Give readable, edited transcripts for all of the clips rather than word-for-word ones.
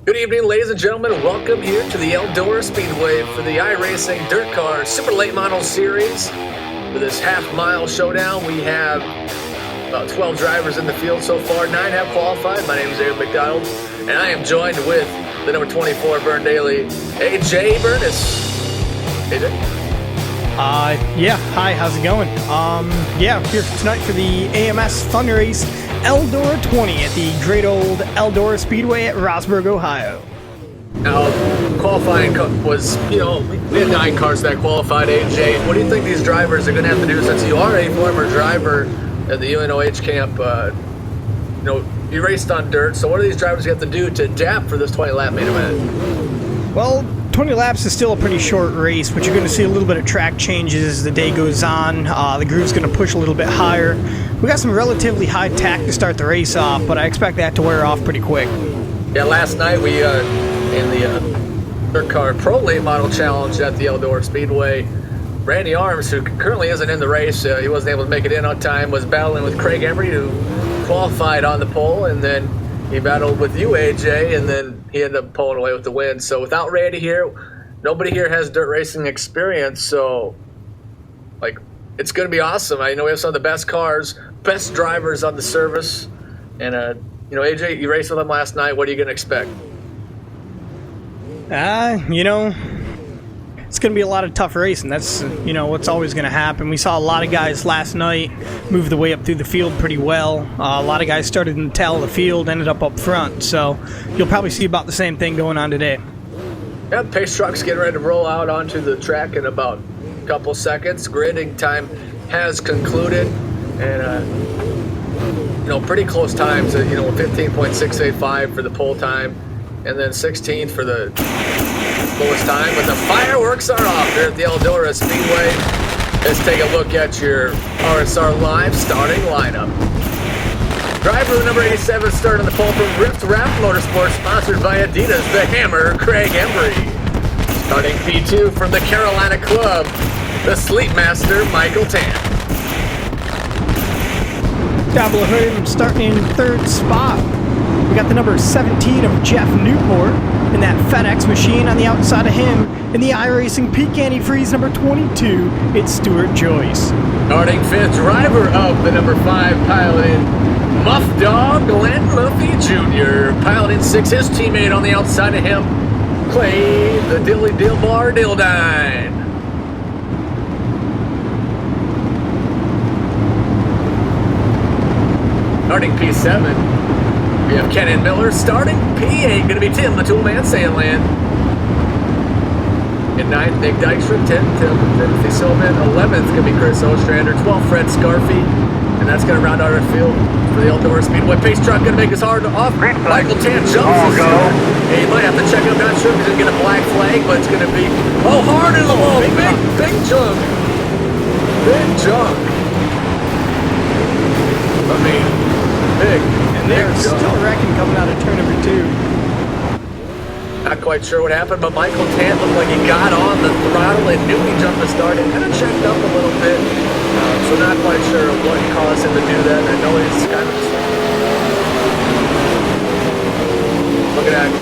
Good evening, ladies and gentlemen. Welcome here to the Eldora Speedway for the iRacing Dirt Car Super Late Model Series. For this half-mile showdown, we have about 12 drivers in the field so far. 9 have qualified. My name is Aaron McDonald, and I am joined with the number 24, Burn Daily, AJ Burness. AJ? Yeah. Hi, how's it going? Yeah, here tonight for the AMS Fun Race Eldora 20 at the great old Eldora Speedway at Rossburg, Ohio. Now, qualifying was, we had 9 cars that qualified, AJ. What do you think these drivers are going to have to do since you are a former driver at the UNOH camp? You raced on dirt, so what do these drivers have to do to adapt for this 20-lap main event? Well, 20 laps is still a pretty short race, but you're going to see a little bit of track changes as the day goes on. The groove's going to push a little bit higher. We got some relatively high tack to start the race off, but I expect that to wear off pretty quick. Yeah, last night we, in the Dirt Car Pro Late Model Challenge at the Eldora Speedway, Randy Arms, who currently isn't in the race, he wasn't able to make it in on time, was battling with Craig Emery, who qualified on the pole, and then he battled with you, AJ, and then he ended up pulling away with the win. So without Randy here, nobody here has dirt racing experience. So, it's going to be awesome. We have some of the best cars, best drivers on the service. And, AJ, you raced with them last night. What are you going to expect? It's going to be a lot of tough racing. That's, what's always going to happen. We saw a lot of guys last night move the way up through the field pretty well. A lot of guys started in the tail of the field, ended up front. So you'll probably see about the same thing going on today. Yeah, the pace truck's getting ready to roll out onto the track in about a couple seconds. Gridding time has concluded. And, pretty close times. 15.685 for the pole time. And then 16th for the lowest time, but the fireworks are off here at the Eldora Speedway. Let's take a look at your RSR Live starting lineup. Driver with number 87 starting on the pole from Rift Raft Motorsports, sponsored by Adidas, the Hammer, Craig Embry. Starting P2 from the Carolina Club, the Sleep Master, Michael Tan. Down below him, starting in third spot, we got the number 17 of Jeff Newport in that FedEx machine. On the outside of him, in the iRacing Peak Antifreeze number 22, it's Stuart Joyce. Starting fifth, driver of the number 5 piloting Muff Dog Glenn Murphy Jr. Piloting 6, his teammate on the outside of him, Clay the Dilly Dilbar Dildine. Starting P7. We have Kenan Miller. Starting P8, going to be Tim the Toolman Sandland. In 9th, Nick Dykstra. 10th, Timothy Silverman. 11th, going to be Chris Ostrander. 12th, Fred Scarfy. And that's going to round out our field for the Eldora Speedway. Pace truck going to make us hard off. Michael Tan jumps. Hey, you might have to check it. I'm not sure if he's going to get a black flag, but it's going to be, hard in the wall. Big jump. Big jump. Big. They're still wrecking coming out of turn number 2. Not quite sure what happened, but Michael Tan looked like he got on the throttle and knew he jumped the start and kind of checked up a little bit. So not quite sure what caused him to do that. I know he's kind of looking at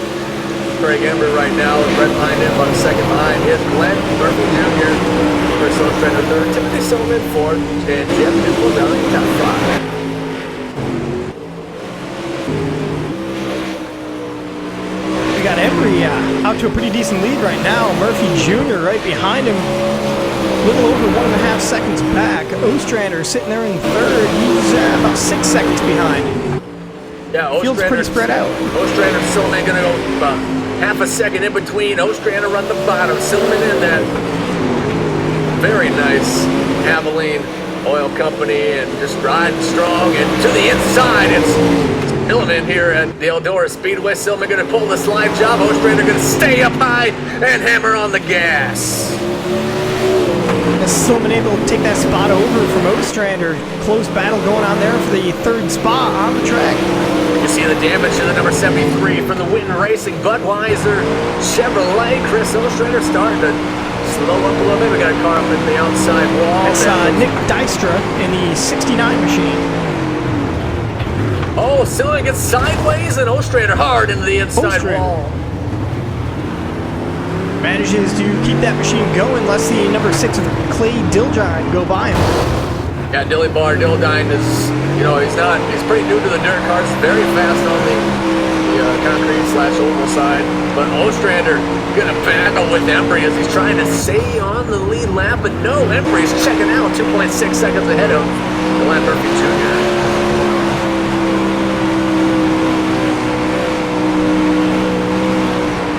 Craig Ember right now, right behind him, about a second behind is Glenn Murphy Jr. Chris Ostrander third, Timothy Silverman fourth, and Jeff Newport down in top 5. Got Emery out to a pretty decent lead right now. Murphy Jr. right behind him, a little over 1.5 seconds back. Ostrander sitting there in third. He's about 6 seconds behind. Yeah, Field's pretty spread out. Ostrander and Silverman going to go about half a second in between. Ostrander on the bottom, Silverman in that very nice Abilene Oil Company, and just riding strong. And to the inside, it's Silverman here at the Eldora Speedway. Silverman going to pull the slide job. Ostrander going to stay up high and hammer on the gas. Silverman able to take that spot over from Ostrander. Close battle going on there for the third spot on the track. You see the damage to the number 73 from the Witten Racing Budweiser Chevrolet. Chris Ostrander starting to slow up a little bit. We got a car up in the outside wall. It's Nick Dykstra in the 69 machine. Oh, Silly gets sideways and Ostrander hard into the inside wall. Manages to keep that machine going, lets the number 6 of Clay Dildine go by him. Yeah, Dildine is, he's pretty new to the dirt cars, very fast on the concrete/oval side. But Ostrander gonna battle with Embry as he's trying to stay on the lead lap, but no, Embry's checking out 2.6 seconds ahead of Glenn Murphy Jr.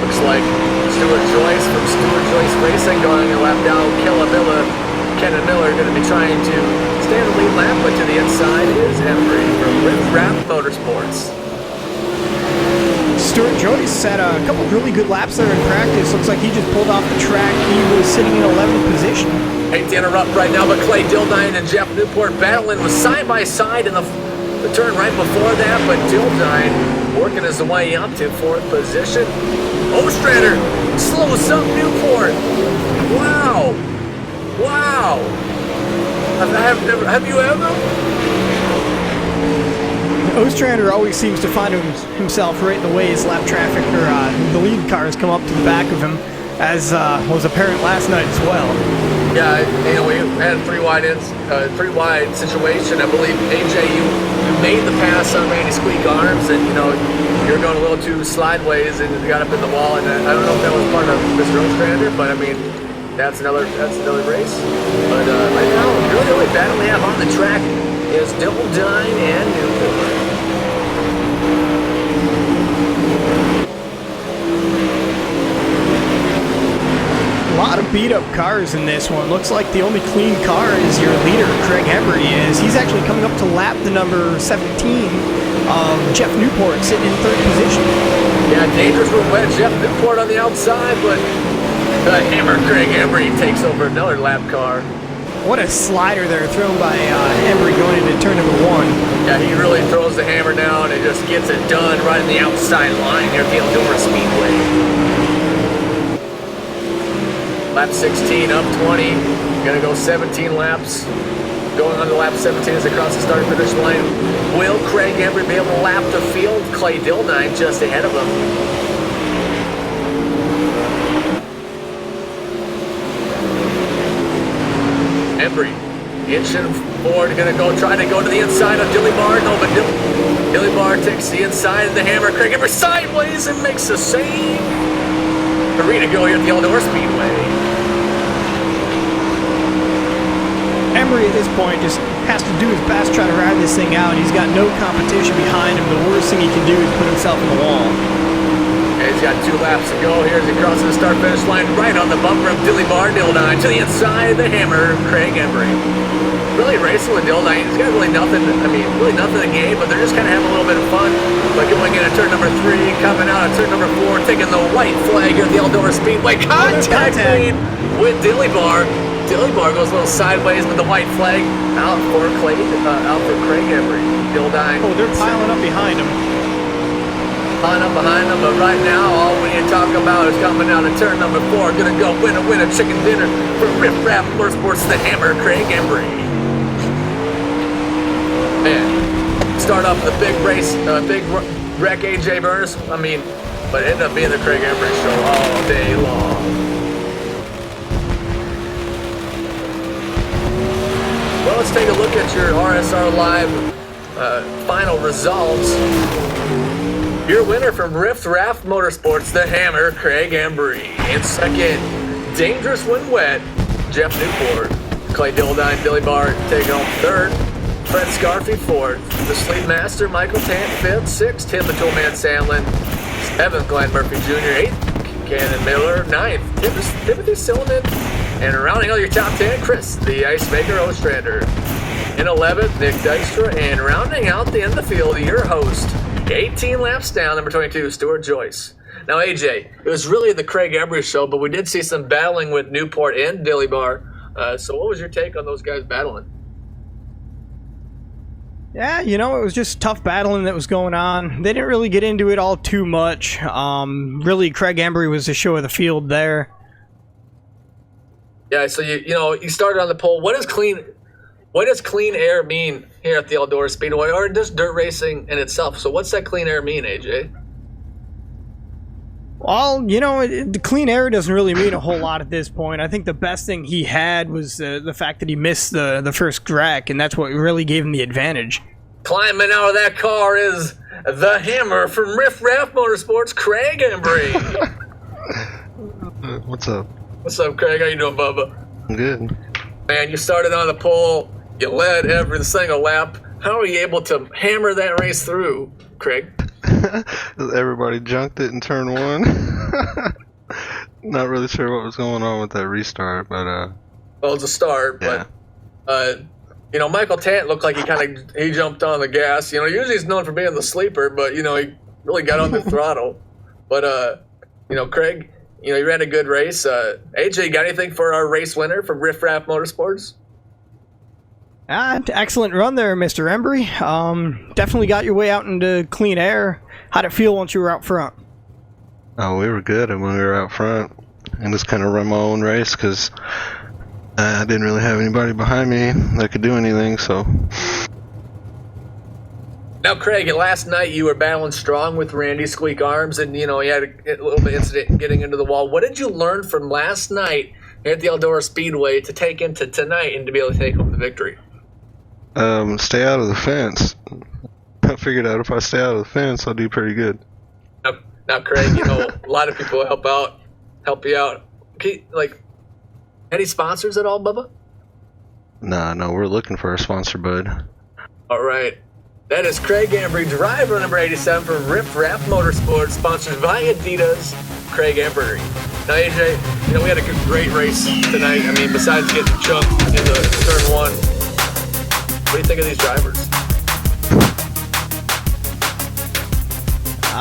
Looks like Stuart Joyce from Stuart Joyce Racing going a lap down. Kenan Miller going to be trying to stay on the lead lap, but to the inside is Embry from Riff Raff Motorsports. Stuart Joyce had a couple of really good laps there in practice. Looks like he just pulled off the track. He was sitting in 11th position. Hate to interrupt right now, but Clay Dildine and Jeff Newport battling was side by side in the turn right before that, but Dildine working his way up to 4th position. Ostrander slows up Newport. Wow. Wow. Have you ever? Ostrander always seems to find himself right in the way his lap traffic, or the lead cars come up to the back of him, as was apparent last night as well. Yeah, we had a three wide situation. I believe AJ, you made the pass on Randy Squeak Arms, and you're going a little too sideways and got up in the wall. And I don't know if that was part of Mr. Ostrander, but I mean, that's another race. But right now, really the only battle we have on the track is Dildine and Newport. A lot of beat-up cars in this one. Looks like the only clean car is your leader, Craig Embry, is. He's actually coming up to lap the number 17 of Jeff Newport, sitting in 3rd position. Yeah, dangerous with wet Jeff Newport on the outside, but the hammer Craig Embry takes over another lap car. What a slider there thrown by Embry going into turn number 1. Yeah, he really throws the hammer down and just gets it done right on the outside line here at the Eldora Speedway. Lap 16, up 20. Gonna go 17 laps. Going on to lap 17 as they cross the start-finish line. Will Craig Embry be able to lap the field? Clay Dildine just ahead of him. Embry inching forward, gonna try to go to the inside of Dilly Bar. No, but Dilly Bar takes the inside of the hammer. Craig Embry sideways and makes the save. Arena go here at the Eldora Speedway. Embry at this point just has to do his best to try to ride this thing out. He's got no competition behind him. The worst thing he can do is put himself in the wall. And he's got 2 laps to go here as he crosses the start-finish line right on the bumper of Dilly Bar Dildine to the inside of the hammer, Craig Embry. Really racing with Dildine. He's got really nothing to gain, but they're just kind of having a little bit of fun. But going into turn number 3, coming out of turn number 4, taking the white flag here at the Eldora Speedway. Contact made with Dilly Bar. Dilly Bar goes a little sideways with the white flag out for Craig Embry. Dildine. Oh, they're piling up behind him. Piling up behind him, but right now all we need to talk about is coming out of turn number 4. Gonna go win a chicken dinner for Riff Raff Motorsports, the hammer, Craig Embry. Man, start off with a big race, big wreck AJ Burners. But it ended up being the Craig Embry show all day long. Well, let's take a look at your RSR Live final results. Your winner from Riff Raff Motorsports, the hammer, Craig Embry. In 2nd, dangerous when wet, Jeff Newport. Clay Dildine, Dilly Bar taking home 3rd. Fred Scarfy 4th. The Sleep Master, Michael Tant 5th. 6th, Tim the Toolman Sandlin. 7th, Glenn Murphy Jr. 8th, Kenan Miller. 9th, Timothy Silliman. And rounding out your top 10, Chris, the Ice Maker Ostrander. In 11th, Nick Dykstra. And rounding out the end of the field, your host, 18 laps down, number 22, Stuart Joyce. Now, AJ, it was really the Craig Embry show, but we did see some battling with Newport and Dilly Bar. So what was your take on those guys battling? Yeah, it was just tough battling that was going on. They didn't really get into it all too much. Really, Craig Embry was the show of the field there. Yeah, so you started on the pole. What what does clean air mean here at the Eldora Speedway, or just dirt racing in itself? So what's that clean air mean, AJ? Well, the clean air doesn't really mean a whole lot at this point. I think the best thing he had was the fact that he missed the first wreck, and that's what really gave him the advantage. Climbing out of that car is the Hammer from Riff Raff Motorsports, Craig Embry. What's up? What's up, Craig? How you doing, Bubba? I'm good. Man, you started on the pole. You led every single lap. How are you able to hammer that race through, Craig? Everybody junked it in turn 1. Not really sure what was going on with that restart, but well, it's a start, yeah. But Michael Tant looked like he jumped on the gas. Usually he's known for being the sleeper, but he really got on the throttle. But Craig, you ran a good race. AJ, got anything for our race winner from Riff Raff Motorsports? Excellent run there, Mr. Embry. Definitely got your way out into clean air. How'd it feel once you were out front? Oh, we were good when we were out front. And just kind of run my own race because I didn't really have anybody behind me that could do anything, so. Now, Craig, last night you were battling strong with Randy Squeak Arms, and, you had a little bit of incident getting into the wall. What did you learn from last night here at the Eldora Speedway to take into tonight and to be able to take home the victory? Stay out of the fence. I figured out if I stay out of the fence, I'll do pretty good. Now, Craig, a lot of people help you out. Any sponsors at all, Bubba? No, we're looking for a sponsor, bud. All right. That is Craig Embry, driver number 87 from Riff Raff Motorsports, sponsored by Adidas, Craig Embry. Now, AJ, we had a great race tonight. I mean, besides getting chunked in the turn 1, what do you think of these drivers?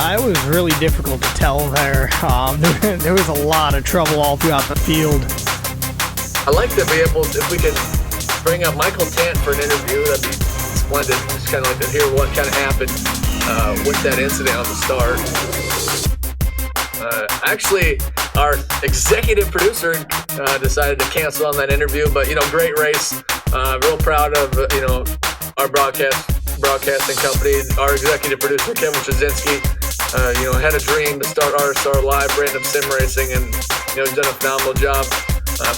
It was really difficult to tell there. There was a lot of trouble all throughout the field. I'd like to be able, if we could bring up Michael Tant for an interview, that'd be splendid. Just kind of like to hear what kind of happened with that incident on the start. Actually, our executive producer decided to cancel on that interview, but great race. Real proud of our broadcasting company. Our executive producer Kevin Trzynski, had a dream to start RSR Live, random sim racing, and done a phenomenal job.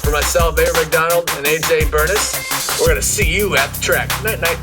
For myself, Aaron McDonald, and AJ Burness, we're gonna see you at the track. Night night.